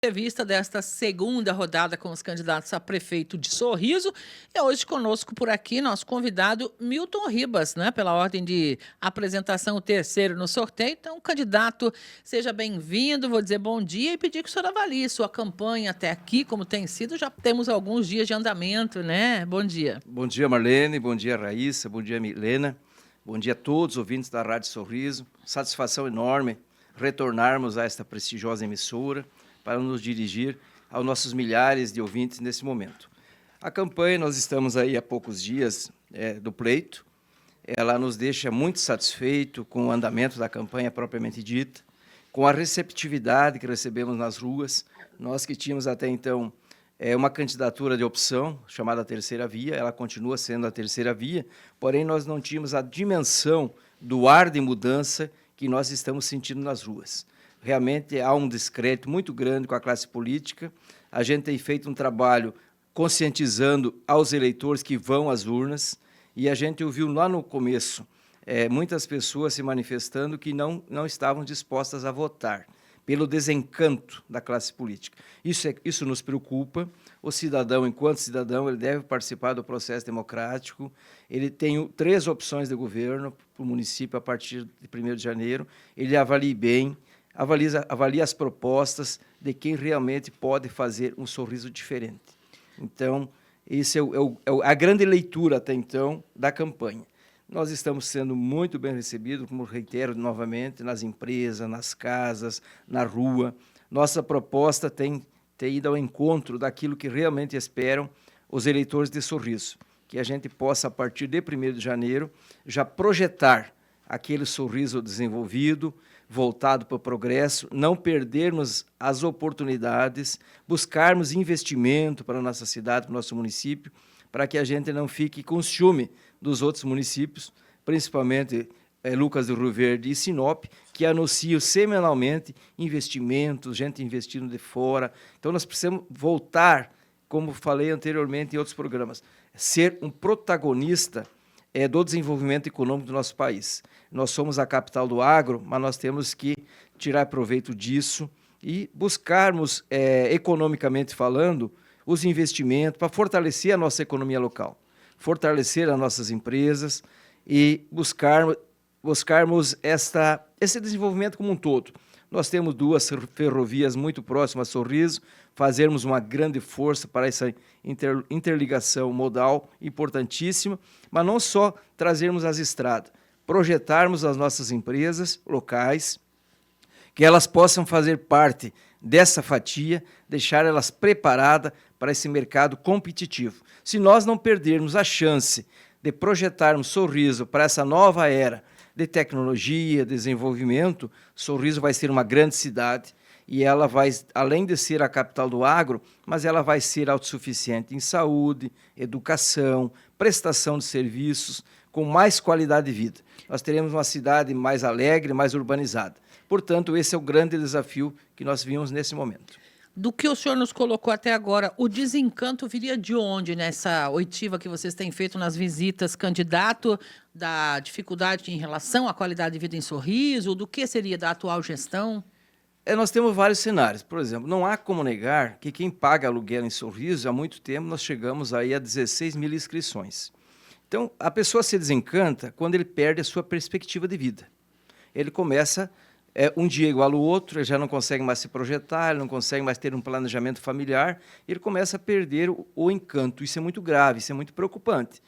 Entrevista desta segunda rodada com os candidatos a prefeito de Sorriso. E hoje conosco por aqui nosso convidado Milton Ribas, né? Pela ordem de apresentação, o terceiro no sorteio. Então, candidato, seja bem-vindo, vou dizer bom dia e pedir que o senhor avalie sua campanha até aqui, como tem sido. Já temos alguns dias de andamento, né? Bom dia. Bom dia, Marlene, bom dia, Raíssa, bom dia, Milena, bom dia a todos os ouvintes da Rádio Sorriso. Satisfação enorme retornarmos a esta prestigiosa emissora para nos dirigir aos nossos milhares de ouvintes nesse momento. A campanha, nós estamos aí há poucos dias do pleito, ela nos deixa muito satisfeito com o andamento da campanha propriamente dita, com a receptividade que recebemos nas ruas. Nós que tínhamos até então uma candidatura de opção, chamada Terceira Via, ela continua sendo a Terceira Via, porém nós não tínhamos a dimensão do ar de mudança que nós estamos sentindo nas ruas. Realmente há um descrédito muito grande com a classe política. A gente tem feito um trabalho conscientizando aos eleitores que vão às urnas, e a gente ouviu lá no começo muitas pessoas se manifestando que não estavam dispostas a votar, pelo desencanto da classe política. Isso nos preocupa. O cidadão, enquanto cidadão, ele deve participar do processo democrático. Ele tem 3 opções de governo para o município a partir de 1º de janeiro. Ele avalie bem, avalia as propostas de quem realmente pode fazer um sorriso diferente. Então, essa é a grande leitura até então da campanha. Nós estamos sendo muito bem recebidos, como reitero novamente, nas empresas, nas casas, na rua. Nossa proposta tem ido ao encontro daquilo que realmente esperam os eleitores de Sorriso, que a gente possa, a partir de 1º de janeiro, já projetar aquele sorriso desenvolvido, voltado para o progresso, não perdermos as oportunidades, buscarmos investimento para a nossa cidade, para o nosso município, para que a gente não fique com ciúme dos outros municípios, principalmente Lucas do Rio Verde e Sinop, que anunciam semanalmente investimentos, gente investindo de fora. Então, nós precisamos voltar, como falei anteriormente em outros programas, ser um protagonista do desenvolvimento econômico do nosso país. Nós somos a capital do agro, mas nós temos que tirar proveito disso e buscarmos, economicamente falando, os investimentos para fortalecer a nossa economia local, fortalecer as nossas empresas e buscarmos esse desenvolvimento como um todo. Nós temos 2 ferrovias muito próximas a Sorriso, fazermos uma grande força para essa interligação modal importantíssima, mas não só trazermos as estradas, projetarmos as nossas empresas locais, que elas possam fazer parte dessa fatia, deixar elas preparadas para esse mercado competitivo. Se nós não perdermos a chance de projetarmos Sorriso para essa nova era de tecnologia, desenvolvimento, Sorriso vai ser uma grande cidade e ela vai, além de ser a capital do agro, mas ela vai ser autossuficiente em saúde, educação, prestação de serviços, com mais qualidade de vida. Nós teremos uma cidade mais alegre, mais urbanizada. Portanto, esse é o grande desafio que nós vimos nesse momento. Do que o senhor nos colocou até agora, o desencanto viria de onde nessa oitiva que vocês têm feito nas visitas, candidato, da dificuldade em relação à qualidade de vida em Sorriso? Do que seria da atual gestão? Nós temos vários cenários. Por exemplo, não há como negar que quem paga aluguel em Sorriso, há muito tempo nós chegamos aí a 16 mil inscrições. Então, a pessoa se desencanta quando ele perde a sua perspectiva de vida. Ele começa... um dia igual ao outro, ele já não consegue mais se projetar, ele não consegue mais ter um planejamento familiar, ele começa a perder o encanto. Isso é muito grave, isso é muito preocupante.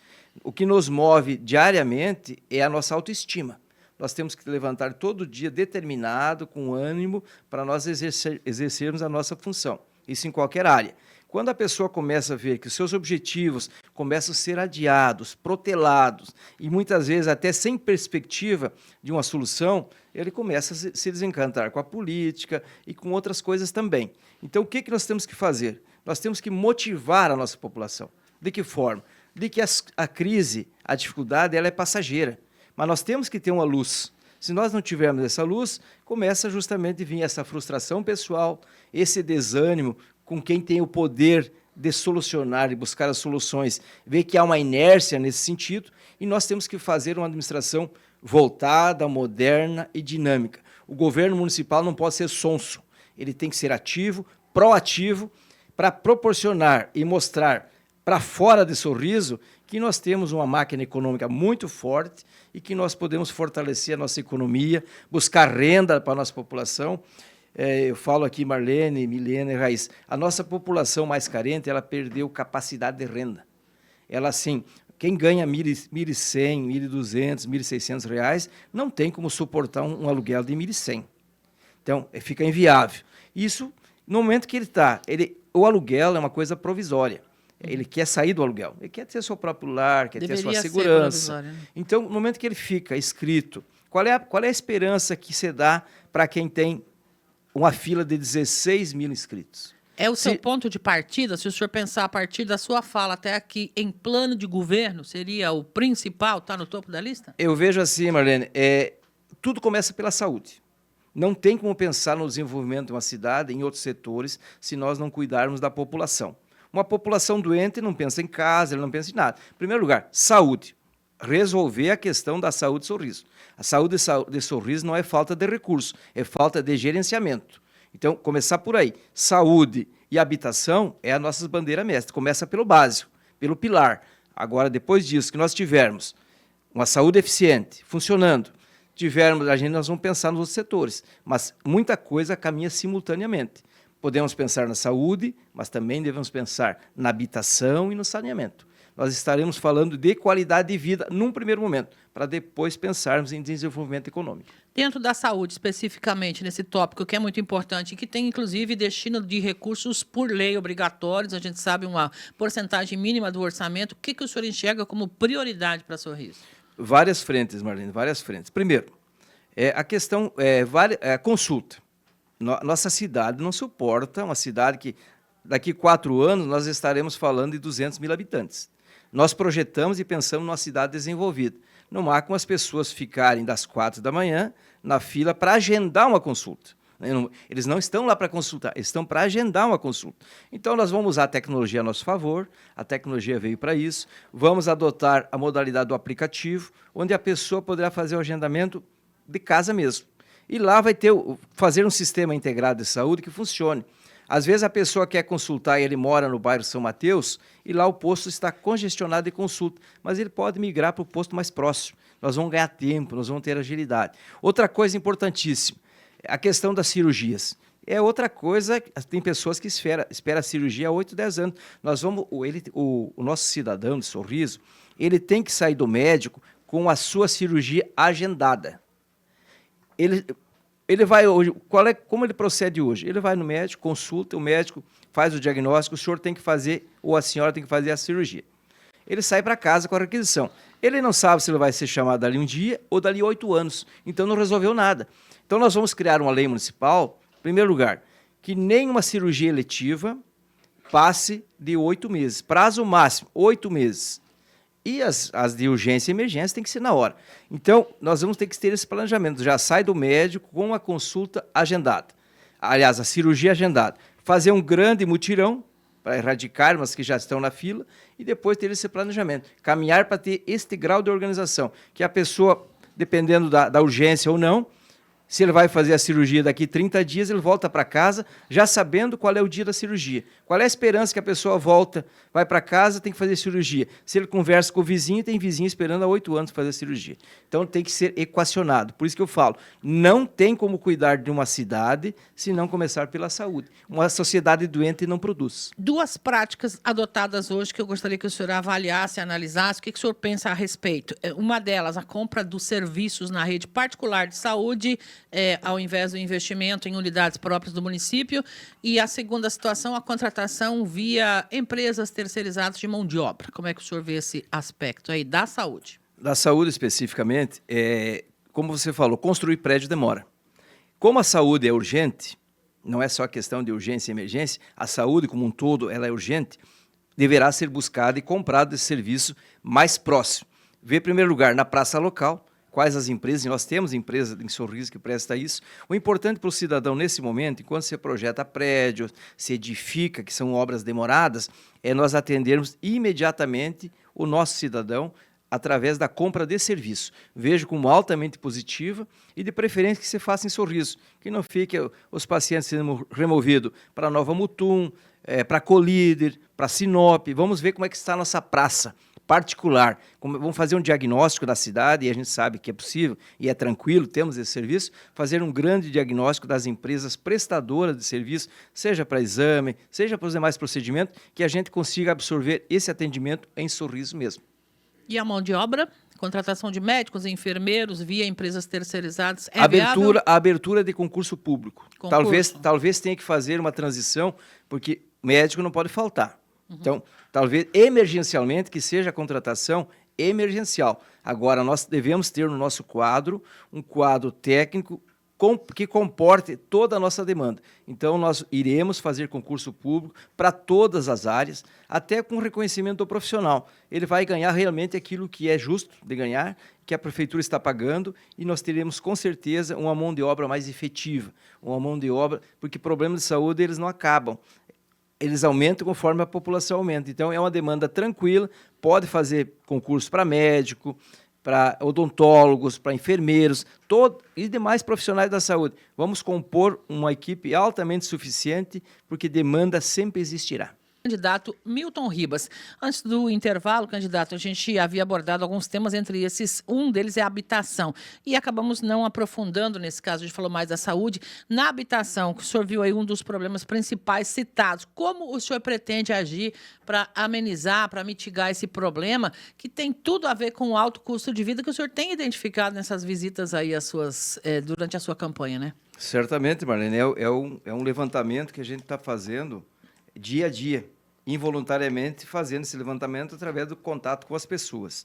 O que nos move diariamente é a nossa autoestima. Nós temos que levantar todo dia determinado, com ânimo, para nós exercermos a nossa função. Isso em qualquer área. Quando a pessoa começa a ver que os seus objetivos começam a ser adiados, protelados, e muitas vezes até sem perspectiva de uma solução, ele começa a se desencantar com a política e com outras coisas também. Então, o que nós temos que fazer? Nós temos que motivar a nossa população. De que forma? De que a crise, a dificuldade, ela é passageira. Mas nós temos que ter uma luz. Se nós não tivermos essa luz, começa justamente a vir essa frustração pessoal, esse desânimo com quem tem o poder de solucionar e buscar as soluções, ver que há uma inércia nesse sentido, e nós temos que fazer uma administração voltada, moderna e dinâmica. O governo municipal não pode ser sonso, ele tem que ser ativo, proativo para proporcionar e mostrar para fora de Sorriso que nós temos uma máquina econômica muito forte e que nós podemos fortalecer a nossa economia, buscar renda para a nossa população. Eu falo aqui, Marlene, Milena e Raíssa, a nossa população mais carente, ela perdeu capacidade de renda. Ela, assim, quem ganha R$ 1.100, R$ 1.200, R$ 1.600 reais, não tem como suportar um aluguel de R$ 1.100. Então, fica inviável. Isso, no momento que ele está, o aluguel é uma coisa provisória. Ele quer sair do aluguel, ele quer ter seu próprio lar, quer ter sua segurança. Né? Então, no momento que ele fica inscrito, qual é a esperança que se dá para quem tem uma fila de 16 mil inscritos? É o seu ponto de partida? Se o senhor pensar a partir da sua fala até aqui, em plano de governo, seria o principal, está no topo da lista? Eu vejo assim, Marlene, tudo começa pela saúde. Não tem como pensar no desenvolvimento de uma cidade, em outros setores, se nós não cuidarmos da população. Uma população doente não pensa em casa, ele não pensa em nada. Em primeiro lugar, saúde. Resolver a questão da saúde de Sorriso. A saúde de Sorriso não é falta de recurso, é falta de gerenciamento. Então, começar por aí. Saúde e habitação é a nossa bandeira mestra. Começa pelo básico, pelo pilar. Agora, depois disso, que nós tivermos uma saúde eficiente, funcionando, nós vamos pensar nos outros setores. Mas muita coisa caminha simultaneamente. Podemos pensar na saúde, mas também devemos pensar na habitação e no saneamento. Nós estaremos falando de qualidade de vida num primeiro momento, para depois pensarmos em desenvolvimento econômico. Dentro da saúde, especificamente, nesse tópico que é muito importante, que tem, inclusive, destino de recursos por lei obrigatórios, a gente sabe uma porcentagem mínima do orçamento, o que o senhor enxerga como prioridade para Sorriso? Várias frentes, Marlene, várias frentes. Primeiro, a questão, consulta. Nossa cidade não suporta uma cidade que, daqui a 4 anos, nós estaremos falando de 200 mil habitantes. Nós projetamos e pensamos numa cidade desenvolvida. Não há como as pessoas ficarem das 4 da manhã na fila para agendar uma consulta. Eles não estão lá para consultar, eles estão para agendar uma consulta. Então, nós vamos usar a tecnologia a nosso favor, a tecnologia veio para isso, vamos adotar a modalidade do aplicativo, onde a pessoa poderá fazer o agendamento de casa mesmo. E lá vai fazer um sistema integrado de saúde que funcione. Às vezes a pessoa quer consultar e ele mora no bairro São Mateus e lá o posto está congestionado de consulta, mas ele pode migrar para o posto mais próximo. Nós vamos ganhar tempo, nós vamos ter agilidade. Outra coisa importantíssima, a questão das cirurgias. É outra coisa, tem pessoas que esperam a cirurgia há 8, 10 anos. O nosso cidadão de Sorriso, ele tem que sair do médico com a sua cirurgia agendada. Ele vai hoje, como ele procede hoje? Ele vai no médico, consulta, o médico faz o diagnóstico, o senhor tem que fazer, ou a senhora tem que fazer a cirurgia. Ele sai para casa com a requisição. Ele não sabe se ele vai ser chamado dali um dia ou dali 8 anos, então não resolveu nada. Então nós vamos criar uma lei municipal, em primeiro lugar, que nenhuma cirurgia eletiva passe de 8 meses, prazo máximo, 8 meses. E as de urgência e emergência tem que ser na hora. Então, nós vamos ter que ter esse planejamento. Já sai do médico com a consulta agendada. Aliás, a cirurgia agendada. Fazer um grande mutirão para erradicar umas que já estão na fila e depois ter esse planejamento. Caminhar para ter este grau de organização, que a pessoa, dependendo da urgência ou não, se ele vai fazer a cirurgia daqui 30 dias, ele volta para casa já sabendo qual é o dia da cirurgia. Qual é a esperança que a pessoa volta, vai para casa, tem que fazer cirurgia. Se ele conversa com o vizinho, tem vizinho esperando há 8 anos para fazer a cirurgia. Então, tem que ser equacionado. Por isso que eu falo, não tem como cuidar de uma cidade se não começar pela saúde. Uma sociedade doente não produz. 2 práticas adotadas hoje que eu gostaria que o senhor avaliasse, analisasse. O que o senhor pensa a respeito? Uma delas, a compra dos serviços na rede particular de saúde, ao invés do investimento em unidades próprias do município. E a segunda situação, a contratação via empresas terceirizadas de mão de obra. Como é que o senhor vê esse aspecto aí da saúde? Da saúde, especificamente, como você falou, construir prédio demora. Como a saúde é urgente, não é só questão de urgência e emergência, a saúde como um todo ela é urgente, deverá ser buscada e comprada esse serviço mais próximo. Ver, em primeiro lugar, na praça local, quais as empresas, e nós temos empresas em Sorriso que presta isso. O importante para o cidadão nesse momento, enquanto você projeta prédios, se edifica, que são obras demoradas, é nós atendermos imediatamente o nosso cidadão através da compra de serviço. Vejo como altamente positiva e de preferência que se faça em Sorriso, que não fique os pacientes sendo removidos para Nova Mutum, para Colíder, para Sinop. Vamos ver como é que está a nossa praça particular. Vamos fazer um diagnóstico da cidade, e a gente sabe que é possível e é tranquilo, temos esse serviço, fazer um grande diagnóstico das empresas prestadoras de serviço, seja para exame, seja para os demais procedimentos, que a gente consiga absorver esse atendimento em Sorriso mesmo. E a mão de obra? Contratação de médicos e enfermeiros via empresas terceirizadas é viável? A abertura de concurso público. Talvez tenha que fazer uma transição, porque médico não pode faltar. Então, talvez emergencialmente que seja a contratação emergencial. Agora, nós devemos ter no nosso quadro um quadro técnico que comporte toda a nossa demanda. Então, nós iremos fazer concurso público para todas as áreas, até com reconhecimento do profissional. Ele vai ganhar realmente aquilo que é justo de ganhar, que a prefeitura está pagando, e nós teremos, com certeza, uma mão de obra mais efetiva, uma mão de obra, porque problemas de saúde eles não acabam. Eles aumentam conforme a população aumenta. Então, é uma demanda tranquila, pode fazer concurso para médico, para odontólogos, para enfermeiros, e demais profissionais da saúde. Vamos compor uma equipe altamente suficiente, porque demanda sempre existirá. Candidato Milton Ribas. Antes do intervalo, candidato, a gente havia abordado alguns temas, entre esses, um deles é a habitação. E acabamos não aprofundando nesse caso, a gente falou mais da saúde. Na habitação, que o senhor viu aí um dos problemas principais citados. Como o senhor pretende agir para amenizar, para mitigar esse problema, que tem tudo a ver com o alto custo de vida que o senhor tem identificado nessas visitas aí durante a sua campanha, né? Certamente, Marlene, é um levantamento que a gente está fazendo dia a dia, involuntariamente fazendo esse levantamento através do contato com as pessoas.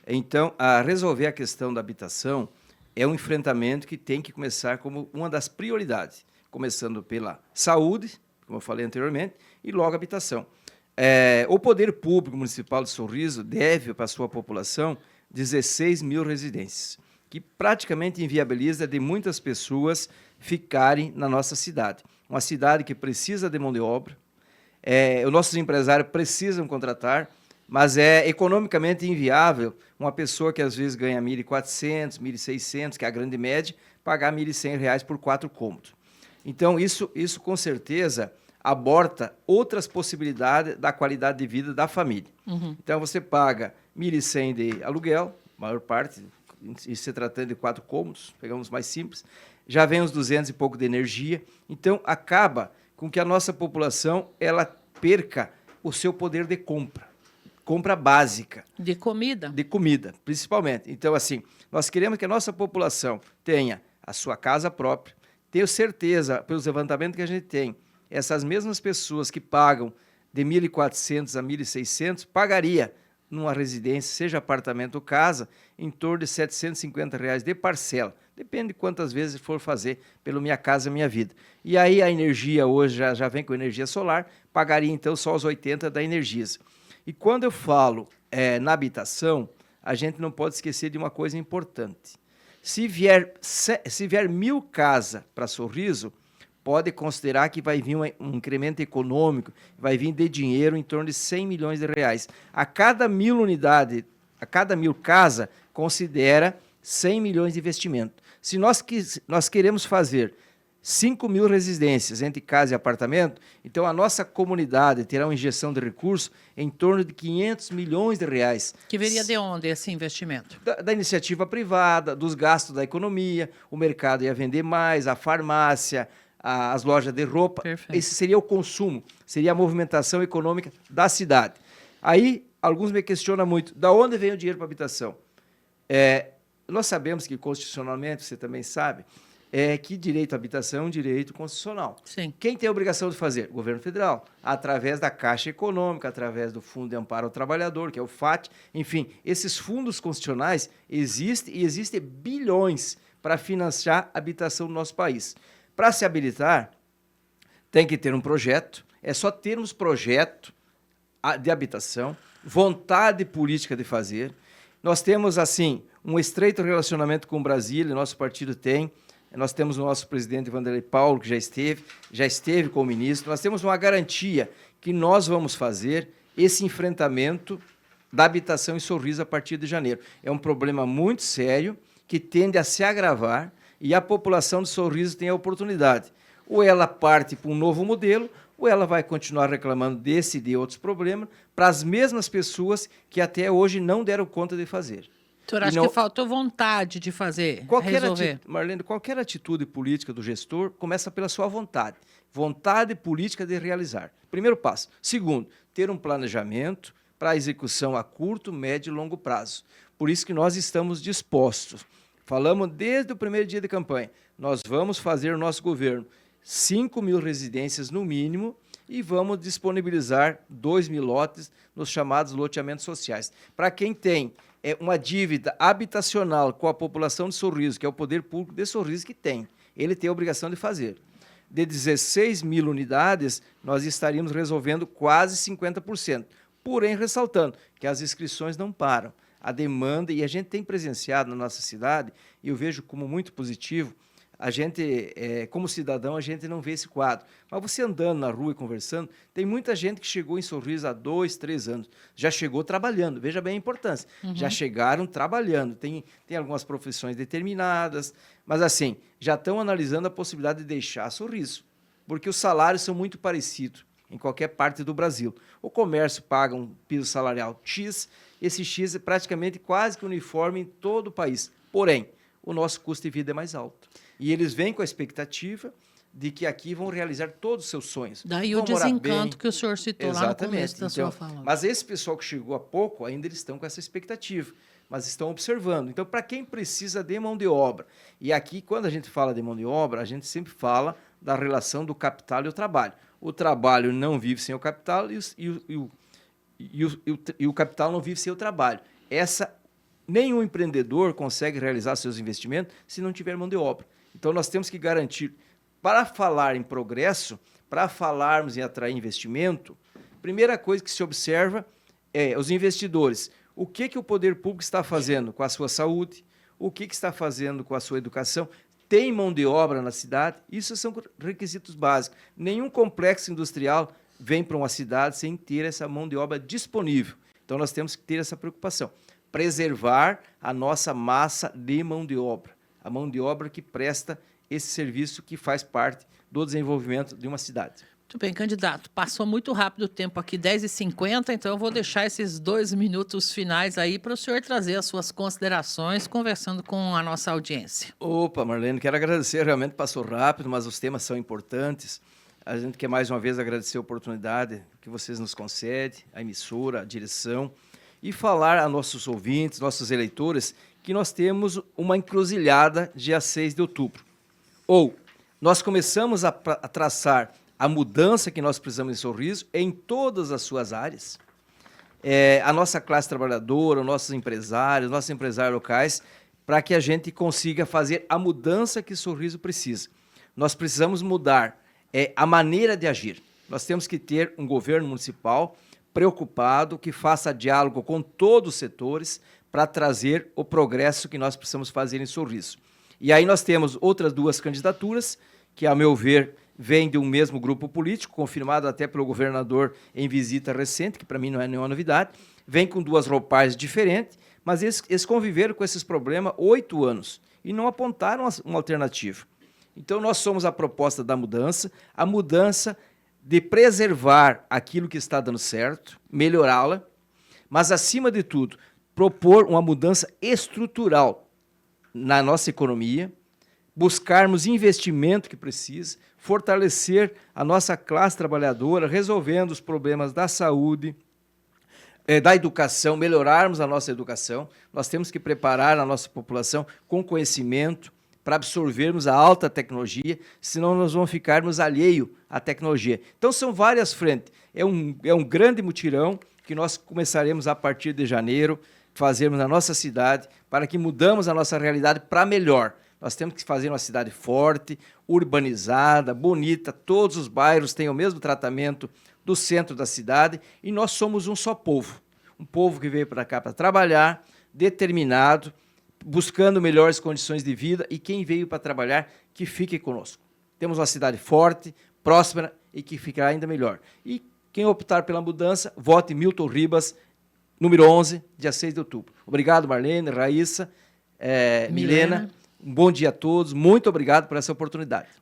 Então, resolver a questão da habitação é um enfrentamento que tem que começar como uma das prioridades, começando pela saúde, como eu falei anteriormente, e logo a habitação. O Poder Público Municipal de Sorriso deve para a sua população 16 mil residências, que praticamente inviabiliza de muitas pessoas ficarem na nossa cidade. Uma cidade que precisa de mão de obra, os nossos empresários precisam contratar, mas é economicamente inviável uma pessoa que às vezes ganha R$ 1.400, R$ 1.600, que é a grande média, pagar R$ 1.100 por 4 cômodos. Então, isso com certeza aborta outras possibilidades da qualidade de vida da família. Então, você paga R$ 1.100 de aluguel, maior parte, se tratando de 4 cômodos, pegamos mais simples, já vem uns 200 e pouco de energia, então acaba com que a nossa população ela perca o seu poder de compra básica. De comida? De comida, principalmente. Então, assim, nós queremos que a nossa população tenha a sua casa própria. Tenho certeza, pelos levantamentos que a gente tem, essas mesmas pessoas que pagam de 1.400 a 1.600, pagaria numa residência, seja apartamento ou casa, em torno de R$ 750 de parcela. Depende de quantas vezes for fazer pelo Minha Casa Minha Vida. E aí a energia hoje já vem com energia solar, pagaria então só os 80 da Energisa. E quando eu falo na habitação, a gente não pode esquecer de uma coisa importante. Se vier 1.000 casas para Sorriso, pode considerar que vai vir um incremento econômico, vai vir de dinheiro em torno de 100 milhões de reais. A cada 1.000 unidades, a cada 1.000 casas, considera 100 milhões de investimento. Se nós queremos fazer 5.000 residências entre casa e apartamento, então a nossa comunidade terá uma injeção de recursos em torno de 500 milhões de reais. Que viria de onde esse investimento? Da iniciativa privada, dos gastos da economia, o mercado ia vender mais, a farmácia, as lojas de roupa. Perfeito. Esse seria o consumo, seria a movimentação econômica da cidade. Aí, alguns me questionam muito, da onde vem o dinheiro para a habitação? Nós sabemos que, constitucionalmente, você também sabe, que direito à habitação é um direito constitucional. Sim. Quem tem a obrigação de fazer? O governo federal, através da Caixa Econômica, através do Fundo de Amparo ao Trabalhador, que é o FAT. Enfim, esses fundos constitucionais existem e existem bilhões para financiar a habitação do nosso país. Para se habilitar, tem que ter um projeto, é só termos projeto de habitação, vontade política de fazer. Nós temos, assim, um estreito relacionamento com Brasília, nosso partido tem. Nós temos o nosso presidente Wanderlei Paulo, que já esteve com o ministro. Nós temos uma garantia que nós vamos fazer esse enfrentamento da habitação em Sorriso a partir de janeiro. É um problema muito sério que tende a se agravar e a população de Sorriso tem a oportunidade. Ou ela parte para um novo modelo, ou ela vai continuar reclamando desse e de outros problemas para as mesmas pessoas que até hoje não deram conta de fazer. O senhor acha que faltou vontade de fazer, resolver? Marlene, qualquer atitude política do gestor começa pela sua vontade. Vontade política de realizar. Primeiro passo. Segundo, ter um planejamento para a execução a curto, médio e longo prazo. Por isso que nós estamos dispostos. Falamos desde o primeiro dia de campanha. Nós vamos fazer o nosso governo 5.000 residências no mínimo e vamos disponibilizar 2.000 lotes nos chamados loteamentos sociais. Para quem tem uma dívida habitacional com a população de Sorriso, que é o poder público de Sorriso que tem, ele tem a obrigação de fazer. De 16.000 unidades, nós estaríamos resolvendo quase 50%. Porém, ressaltando que as inscrições não param. A demanda, e a gente tem presenciado na nossa cidade, e eu vejo como muito positivo, a gente, como cidadão, a gente não vê esse quadro. Mas você andando na rua e conversando, tem muita gente que chegou em Sorriso há 2, 3 anos. Já chegou trabalhando, veja bem a importância. Já chegaram trabalhando. Tem algumas profissões determinadas, mas assim, já estão analisando a possibilidade de deixar Sorriso, porque os salários são muito parecidos em qualquer parte do Brasil. O comércio paga um piso salarial X, esse X é praticamente quase que uniforme em todo o país. Porém, o nosso custo de vida é mais alto. E eles vêm com a expectativa de que aqui vão realizar todos os seus sonhos. Daí o desencanto que o senhor citou lá no começo da sua fala. Mas esse pessoal que chegou há pouco, ainda eles estão com essa expectativa, mas estão observando. Então, para quem precisa de mão de obra, e aqui, quando a gente fala de mão de obra, a gente sempre fala da relação do capital e o trabalho. O trabalho não vive sem o capital e o capital não vive sem o trabalho. Nenhum empreendedor consegue realizar seus investimentos se não tiver mão de obra. Então, nós temos que garantir, para falar em progresso, para falarmos em atrair investimento, primeira coisa que se observa é os investidores. O que o poder público está fazendo com a sua saúde? O que está fazendo com a sua educação? Tem mão de obra na cidade? Isso são requisitos básicos. Nenhum complexo industrial vem para uma cidade sem ter essa mão de obra disponível. Então, nós temos que ter essa preocupação. Preservar a nossa massa de mão de obra. A mão de obra que presta esse serviço que faz parte do desenvolvimento de uma cidade. Muito bem, candidato. Passou muito rápido o tempo aqui, 10h50, então eu vou deixar esses 2 minutos finais aí para o senhor trazer as suas considerações, conversando com a nossa audiência. Opa, Marlene, quero agradecer, realmente passou rápido, mas os temas são importantes. A gente quer mais uma vez agradecer a oportunidade que vocês nos concedem, a emissora, a direção, e falar a nossos ouvintes, nossos eleitores, que nós temos uma encruzilhada dia 6 de outubro. Ou nós começamos a traçar a mudança que nós precisamos em Sorriso em todas as suas áreas. A nossa classe trabalhadora, nossos empresários locais, para que a gente consiga fazer a mudança que Sorriso precisa. Nós precisamos mudar a maneira de agir. Nós temos que ter um governo municipal preocupado, que faça diálogo com todos os setores para trazer o progresso que nós precisamos fazer em Sorriso. E aí nós temos outras 2 candidaturas, que, a meu ver, vêm de um mesmo grupo político, confirmado até pelo governador em visita recente, que para mim não é nenhuma novidade, vem com 2 roupagens diferentes, mas eles conviveram com esses problemas 8 anos e não apontaram uma alternativa. Então, nós somos a proposta da mudança, a mudança de preservar aquilo que está dando certo, melhorá-la, mas, acima de tudo, propor uma mudança estrutural na nossa economia, buscarmos investimento que precisa, fortalecer a nossa classe trabalhadora, resolvendo os problemas da saúde, da educação, melhorarmos a nossa educação. Nós temos que preparar a nossa população com conhecimento, para absorvermos a alta tecnologia, senão nós vamos ficarmos alheios à tecnologia. Então, são várias frentes. É um grande mutirão que nós começaremos a partir de janeiro, fazermos na nossa cidade, para que mudamos a nossa realidade para melhor. Nós temos que fazer uma cidade forte, urbanizada, bonita, todos os bairros têm o mesmo tratamento do centro da cidade, e nós somos um só povo. Um povo que veio para cá para trabalhar, determinado, buscando melhores condições de vida, e quem veio para trabalhar, que fique conosco. Temos uma cidade forte, próspera e que ficará ainda melhor. E quem optar pela mudança, vote Milton Ribas número 11, dia 6 de outubro. Obrigado, Marlene, Raíssa, Milena. Um bom dia a todos. Muito obrigado por essa oportunidade.